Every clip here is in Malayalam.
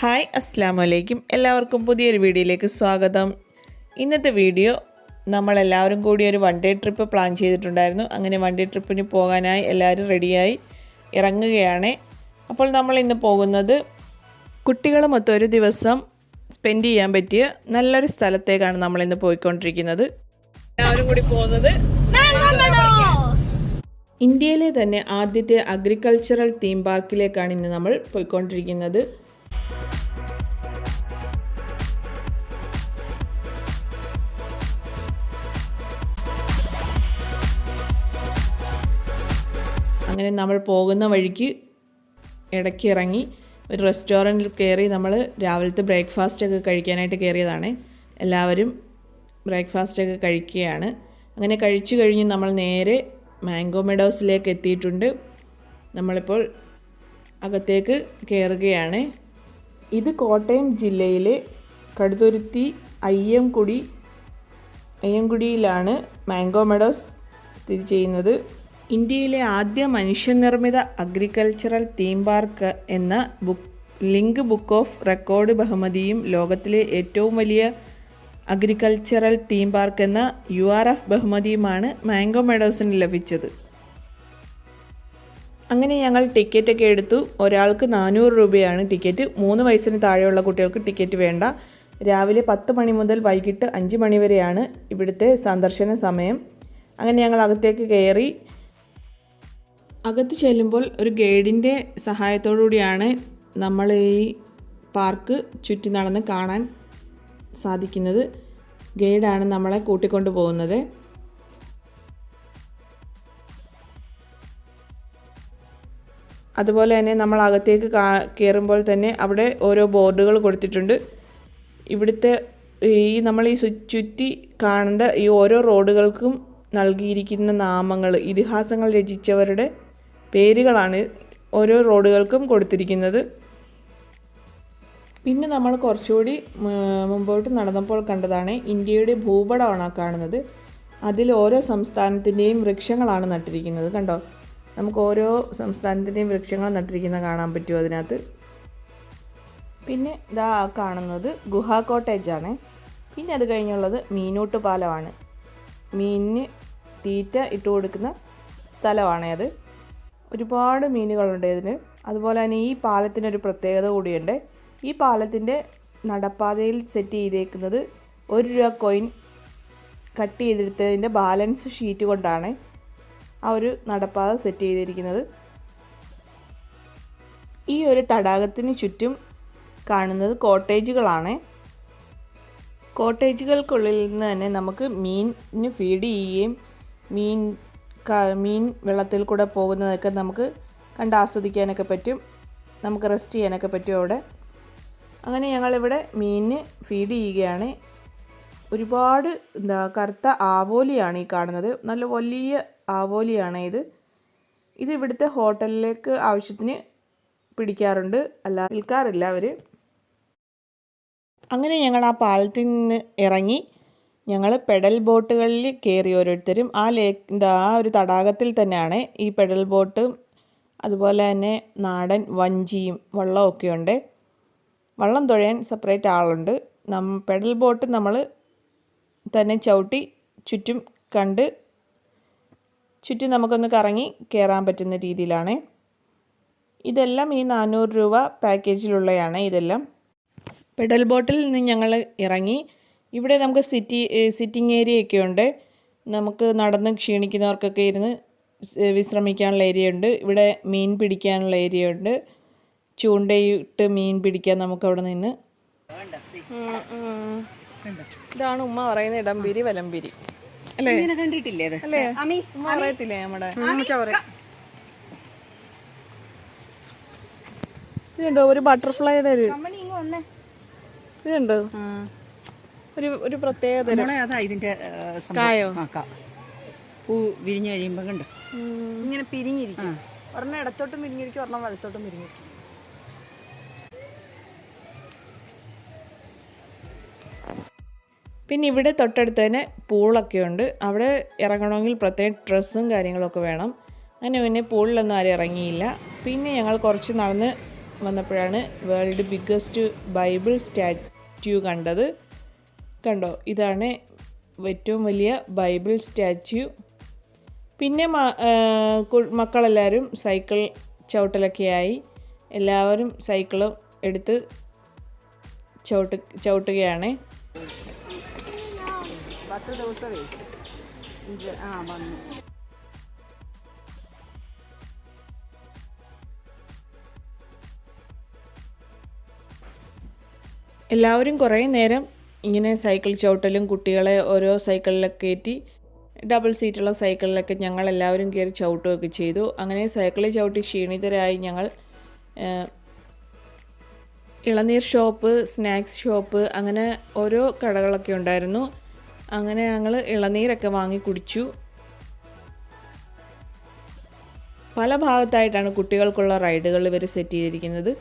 ഹായ് അസ്സലാമു അലൈക്കും. എല്ലാവർക്കും പുതിയൊരു വീഡിയോയിലേക്ക് സ്വാഗതം. ഇന്നത്തെ വീഡിയോ നമ്മളെല്ലാവരും കൂടി ഒരു വൺ ഡേ ട്രിപ്പ് പ്ലാൻ ചെയ്തിട്ടുണ്ടായിരുന്നു. അങ്ങനെ വൺ ഡേ ട്രിപ്പിന് പോകാനായി എല്ലാവരും റെഡിയായി ഇറങ്ങുകയാണ്. അപ്പോൾ നമ്മൾ ഇന്ന് പോകുന്നത് കുട്ടികളുമൊത്ത് ഒരു ദിവസം സ്പെൻഡ് ചെയ്യാൻ പറ്റിയ നല്ലൊരു സ്ഥലത്തേക്കാണ് നമ്മളിന്ന് പോയിക്കൊണ്ടിരിക്കുന്നത്. എല്ലാവരും കൂടി പോകുന്നത് ഇന്ത്യയിലെ തന്നെ ആദ്യത്തെ അഗ്രികൾച്ചറൽ തീം പാർക്കിലേക്കാണ് ഇന്ന് നമ്മൾ പോയിക്കൊണ്ടിരിക്കുന്നത്. അങ്ങനെ നമ്മൾ പോകുന്ന വഴിക്ക് ഇടയ്ക്ക് ഇറങ്ങി ഒരു റെസ്റ്റോറൻറ്റിൽ കയറി നമ്മൾ രാവിലത്തെ ബ്രേക്ക്ഫാസ്റ്റൊക്കെ കഴിക്കാനായിട്ട് കയറിയതാണ്. എല്ലാവരും ബ്രേക്ക്ഫാസ്റ്റൊക്കെ കഴിക്കുകയാണ്. അങ്ങനെ കഴിച്ചു കഴിഞ്ഞ് നമ്മൾ നേരെ മാംഗോ മെഡോസിലേക്ക് എത്തിയിട്ടുണ്ട്. നമ്മളിപ്പോൾ അകത്തേക്ക് കയറുകയാണ്. ഇത് കോട്ടയം ജില്ലയിലെ കടുത്തുരുത്തി അയ്യംകുടിയിലാണ് മാംഗോ മെഡോസ് സ്ഥിതി ചെയ്യുന്നത്. ഇന്ത്യയിലെ ആദ്യ മനുഷ്യനിർമ്മിത അഗ്രികൾച്ചറൽ തീം പാർക്ക് എന്ന ലിങ്ക് ബുക്ക് ഓഫ് റെക്കോർഡ് ബഹുമതിയും ലോകത്തിലെ ഏറ്റവും വലിയ അഗ്രികൾച്ചറൽ തീം പാർക്ക് എന്ന URF ബഹുമതിയുമാണ് മാംഗോ മെഡോസിന് ലഭിച്ചത്. അങ്ങനെ ഞങ്ങൾ ടിക്കറ്റൊക്കെ എടുത്തു. ഒരാൾക്ക് 400 രൂപയാണ് ടിക്കറ്റ്. 3 വയസ്സിന് താഴെയുള്ള കുട്ടികൾക്ക് ടിക്കറ്റ് വേണ്ട. രാവിലെ 10 മണി മുതൽ വൈകിട്ട് 5 മണി വരെയാണ് ഇവിടുത്തെ സന്ദർശന സമയം. അങ്ങനെ ഞങ്ങൾ അകത്തേക്ക് കയറി. അകത്ത് ചെല്ലുമ്പോൾ ഒരു ഗൈഡിൻ്റെ സഹായത്തോടു കൂടിയാണ് നമ്മൾ ഈ പാർക്ക് ചുറ്റി നടന്ന് കാണാൻ സാധിക്കുന്നത്. ഗൈഡാണ് നമ്മളെ കൂട്ടിക്കൊണ്ടു പോകുന്നത്. അതുപോലെ തന്നെ നമ്മൾ അകത്തേക്ക് കയറുമ്പോൾ തന്നെ അവിടെ ഓരോ ബോർഡുകൾ കൊടുത്തിട്ടുണ്ട്. ഇവിടുത്തെ നമ്മൾ ഈ ചുറ്റി കാണേണ്ട ഈ ഓരോ റോഡുകൾക്കും നൽകിയിരിക്കുന്ന നാമങ്ങൾ, ഇതിഹാസങ്ങൾ രചിച്ചവരുടെ പേരുകളാണ് ഓരോ റോഡുകൾക്കും കൊടുത്തിരിക്കുന്നത്. പിന്നെ നമ്മൾ കുറച്ചുകൂടി മുമ്പോട്ട് നടന്നപ്പോൾ കണ്ടതാണ് ഇന്ത്യയുടെ ഭൂപടമാണ് കാണുന്നത്. അതിൽ ഓരോ സംസ്ഥാനത്തിൻ്റെയും വൃക്ഷങ്ങളാണ് നട്ടിരിക്കുന്നത്. കണ്ടോ, നമുക്ക് ഓരോ സംസ്ഥാനത്തിൻ്റെയും വൃക്ഷങ്ങൾ നട്ടിരിക്കുന്നത് കാണാൻ പറ്റും അതിനകത്ത്. പിന്നെ ഇതാ കാണുന്നത് ഗുഹാ കോട്ടേജാണ്. പിന്നെ അത് കഴിഞ്ഞുള്ളത് മീനൂട്ട് പാലമാണ്. മീനിന് തീറ്റ ഇട്ട് കൊടുക്കുന്ന സ്ഥലമാണ് അത്. ഒരുപാട് മീനുകളുണ്ട് ഇതിന്. അതുപോലെ തന്നെ ഈ പാലത്തിനൊരു പ്രത്യേകത കൂടിയുണ്ട്. ഈ പാലത്തിൻ്റെ നടപ്പാതയിൽ സെറ്റ് ചെയ്തേക്കുന്നത് 1 രൂപ കോയിൻ കട്ട് ചെയ്തെടുത്തതിൻ്റെ ബാലൻസ് ഷീറ്റ് കൊണ്ടാണ് ആ ഒരു നടപ്പാത സെറ്റ് ചെയ്തിരിക്കുന്നത്. ഈ ഒരു തടാകത്തിന് ചുറ്റും കാണുന്നത് കോട്ടേജുകളാണ്. കോട്ടേജുകൾക്കുള്ളിൽ നിന്ന് തന്നെ നമുക്ക് മീനിന് ഫീഡ് ചെയ്യുകയും മീൻ വെള്ളത്തിൽ കൂടെ പോകുന്നതൊക്കെ നമുക്ക് കണ്ടാസ്വദിക്കാനൊക്കെ പറ്റും. നമുക്ക് റെസ്റ്റ് ചെയ്യാനൊക്കെ പറ്റും അവിടെ. അങ്ങനെ ഞങ്ങളിവിടെ മീനിന് ഫീഡ് ചെയ്യുകയാണ്. ഒരുപാട് കറുത്ത ആവോലിയാണ് ഈ കാണുന്നത്. നല്ല വലിയ ആവോലിയാണ് ഇത്. ഇവിടുത്തെ ഹോട്ടലിലേക്ക് ആവശ്യത്തിന് പിടിക്കാറുണ്ട്, അല്ല വിൽക്കാറില്ല അവർ. അങ്ങനെ ഞങ്ങൾ ആ പാലത്തിൽ നിന്ന് ഇറങ്ങി ഞങ്ങൾ പെഡൽ ബോട്ടുകളിൽ കയറി ഓരോരുത്തരും. ആ ഒരു തടാകത്തിൽ തന്നെയാണ് ഈ പെഡൽ ബോട്ടും അതുപോലെ തന്നെ നാടൻ വഞ്ചിയും വള്ളമൊക്കെ ഉണ്ട്. വള്ളം തുഴയാൻ സെപ്പറേറ്റ് ആളുണ്ട്. പെഡൽ ബോട്ട് നമ്മൾ തന്നെ ചവിട്ടി ചുറ്റും കണ്ട് ചുറ്റും നമുക്കൊന്ന് കറങ്ങി കയറാൻ പറ്റുന്ന രീതിയിലാണ്. ഇതെല്ലാം ഈ 400 രൂപ പാക്കേജിലുള്ളതാണ്. ഇതെല്ലാം പെഡൽ ബോട്ടിൽ നിന്ന് ഞങ്ങൾ ഇറങ്ങി. ഇവിടെ നമുക്ക് സിറ്റിംഗ് ഏരിയയൊക്കെ ഉണ്ട്. നമുക്ക് നടന്ന് ക്ഷീണിക്കുന്നവർക്കൊക്കെ ഇരുന്ന് വിശ്രമിക്കാനുള്ള ഏരിയ ഉണ്ട്. ഇവിടെ മീൻ പിടിക്കാനുള്ള ഏരിയ ഉണ്ട്. ചൂണ്ടയിട്ട് മീൻ പിടിക്കാൻ നമുക്ക് അവിടെ നിന്ന്. ഇതാണ് ഉമ്മ പറയുന്ന ഇടംപിരി വലംപിരി അല്ലേ? കണ്ടിട്ടില്ലേ അല്ലേ? ഉമ്മ പറയത്തില്ലേ നമ്മുടെ ഇതുണ്ടോ ഒരു ബട്ടർഫ്ലൈയുടെ ഒരു ഇതുണ്ടോ ഒരു പ്രത്യേകത. ഇതിന്റെ കായോ പൂ വിരിഞ്ഞു കഴിയുമ്പോ കണ്ടോ ഇങ്ങനെ പിരിഞ്ഞിരിക്കും. ഒരെണ്ണം ഇടത്തോട്ടും പിരിഞ്ഞിരിക്കും, ഒരെണ്ണം വലത്തോട്ടും പിരിഞ്ഞിരിക്കും. പിന്നെ ഇവിടെ തൊട്ടടുത്ത് തന്നെ പൂളൊക്കെ ഉണ്ട്. അവിടെ ഇറങ്ങണമെങ്കിൽ പ്രത്യേക ഡ്രസ്സും കാര്യങ്ങളൊക്കെ വേണം. അങ്ങനെ പിന്നെ പൂളിലൊന്നും ആരും ഇറങ്ങിയില്ല. പിന്നെ ഞങ്ങൾ കുറച്ച് നടന്ന് വന്നപ്പോഴാണ് വേൾഡ് ബിഗ്ഗസ്റ്റ് ബൈബിൾ സ്റ്റാച്യു കണ്ടത്. കണ്ടോ, ഇതാണ് ഏറ്റവും വലിയ ബൈബിൾ സ്റ്റാച്യു. പിന്നെ മക്കളെല്ലാവരും സൈക്കിൾ ചവിട്ടലൊക്കെയായി. എല്ലാവരും സൈക്കിളും എടുത്ത് ചവിട്ടുകയാണ്. 10 ദിവസമേ വന്നു. എല്ലാവരും കുറേ നേരം ഇങ്ങനെ സൈക്കിൾ ചവിട്ടലും, കുട്ടികളെ ഓരോ സൈക്കിളിലൊക്കെ കയറ്റി ഡബിൾ സീറ്റുള്ള സൈക്കിളിലൊക്കെ ഞങ്ങളെല്ലാവരും കയറി ചവിട്ടുകയൊക്കെ ചെയ്തു. അങ്ങനെ സൈക്കിളിൽ ചവിട്ടി ക്ഷീണിതരായി ഞങ്ങൾ ഇളനീർ ഷോപ്പ്, സ്നാക്സ് ഷോപ്പ്, അങ്ങനെ ഓരോ കടകളൊക്കെ ഉണ്ടായിരുന്നു. അങ്ങനെ ഞങ്ങൾ ഇളനീരൊക്കെ വാങ്ങി കുടിച്ചു. പല ഭാഗത്തായിട്ടാണ് കുട്ടികൾക്കുള്ള റൈഡുകൾ ഇവർ സെറ്റ് ചെയ്തിരിക്കുന്നത്.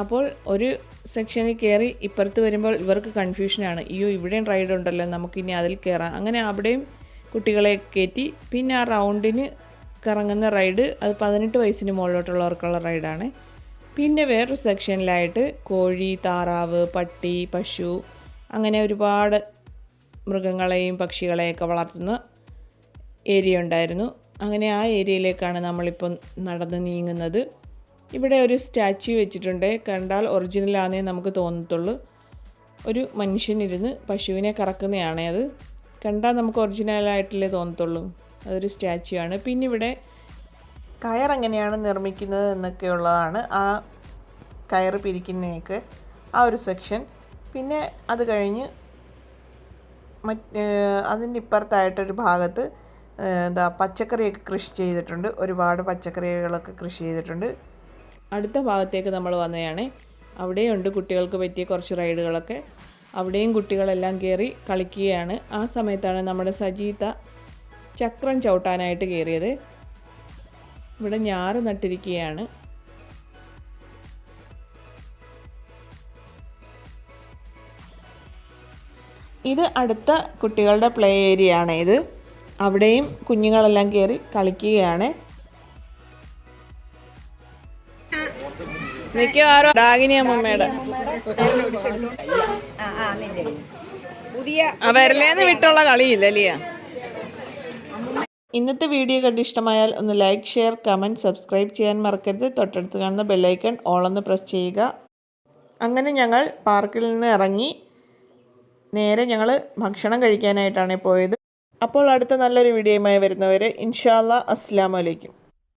അപ്പോൾ ഒരു സെക്ഷനിൽ കയറി ഇപ്പുറത്ത് വരുമ്പോൾ ഇവർക്ക് കൺഫ്യൂഷനാണ്. അയ്യോ, ഇവിടെയും റൈഡ് ഉണ്ടല്ലോ, നമുക്കിനി അതിൽ കയറാം. അങ്ങനെ അവിടെയും കുട്ടികളെ കയറ്റി. പിന്നെ ആ റൗണ്ടിന് കറങ്ങുന്ന റൈഡ്, അത് 18 വയസ്സിന് മുകളിലോട്ടുള്ളവർക്കുള്ള റൈഡാണ്. പിന്നെ വേറൊരു സെക്ഷനിലായിട്ട് കോഴി, താറാവ്, പട്ടി, പശു, അങ്ങനെ ഒരുപാട് മൃഗങ്ങളെയും പക്ഷികളെയൊക്കെ വളർത്തുന്ന ഏരിയ ഉണ്ടായിരുന്നു. അങ്ങനെ ആ ഏരിയയിലേക്കാണ് നമ്മളിപ്പം നടന്ന് നീങ്ങുന്നത്. ഇവിടെ ഒരു സ്റ്റാച്യു വെച്ചിട്ടുണ്ട്. കണ്ടാൽ ഒറിജിനലാണെന്നേ നമുക്ക് തോന്നത്തുള്ളൂ. ഒരു മനുഷ്യനിരുന്ന് പശുവിനെ കറക്കുന്നതാണ്. അത് കണ്ടാൽ നമുക്ക് ഒറിജിനലായിട്ടല്ലേ തോന്നത്തുള്ളൂ. അതൊരു സ്റ്റാച്യു ആണ്. പിന്നെ ഇവിടെ കയറെങ്ങനെയാണ് നിർമ്മിക്കുന്നത് എന്നൊക്കെയുള്ളതാണ്. ആ കയറ് പിരിക്കുന്നതൊക്കെ ആ ഒരു സെക്ഷൻ. പിന്നെ അത് കഴിഞ്ഞ് അതിൻ്റെ ഇപ്പുറത്തായിട്ടൊരു ഭാഗത്ത് പച്ചക്കറിയൊക്കെ കൃഷി ചെയ്തിട്ടുണ്ട്. ഒരുപാട് പച്ചക്കറികളൊക്കെ കൃഷി ചെയ്തിട്ടുണ്ട്. അടുത്ത ഭാഗത്തേക്ക് നമ്മൾ വന്നതാണ്. അവിടെയുണ്ട് കുട്ടികൾക്ക് പറ്റിയ കുറച്ച് റൈഡുകളൊക്കെ. അവിടെയും കുട്ടികളെല്ലാം കയറി കളിക്കുകയാണ്. ആ സമയത്താണ് നമ്മുടെ സജീത്ത ചക്രം ചവിട്ടാനായിട്ട് കയറിയത്. ഇവിടെ ഞാറ് നട്ടിരിക്കുകയാണ്. ഇത് അടുത്ത കുട്ടികളുടെ പ്ലേ ഏരിയ ആണ്. ഇത് അവിടെയും കുഞ്ഞുങ്ങളെല്ലാം കയറി കളിക്കുകയാണ്. മിക്കവാറും ഡാഗിനി അമ്മമ്മയുടെ വരലേന്ന് വിട്ടുള്ള കളിയില്ലല്ലേ. ഇന്നത്തെ വീഡിയോ കണ്ട് ഇഷ്ടമായാൽ ഒന്ന് ലൈക്ക്, ഷെയർ, കമൻറ്റ്, സബ്സ്ക്രൈബ് ചെയ്യാൻ മറക്കരുത്. തൊട്ടടുത്ത് കാണുന്ന ബെല്ലൈക്കൺ ഓളൊന്ന് പ്രസ് ചെയ്യുക. അങ്ങനെ ഞങ്ങൾ പാർക്കിൽ നിന്ന് ഇറങ്ങി നേരെ ഞങ്ങൾ ഭക്ഷണം കഴിക്കാനായിട്ടാണ് പോയത്. അപ്പോൾ അടുത്ത നല്ലൊരു വീഡിയോയുമായി വരുന്നവരെ ഇൻഷാ അല്ലാഹ്, അസ്സലാമു അലൈക്കും.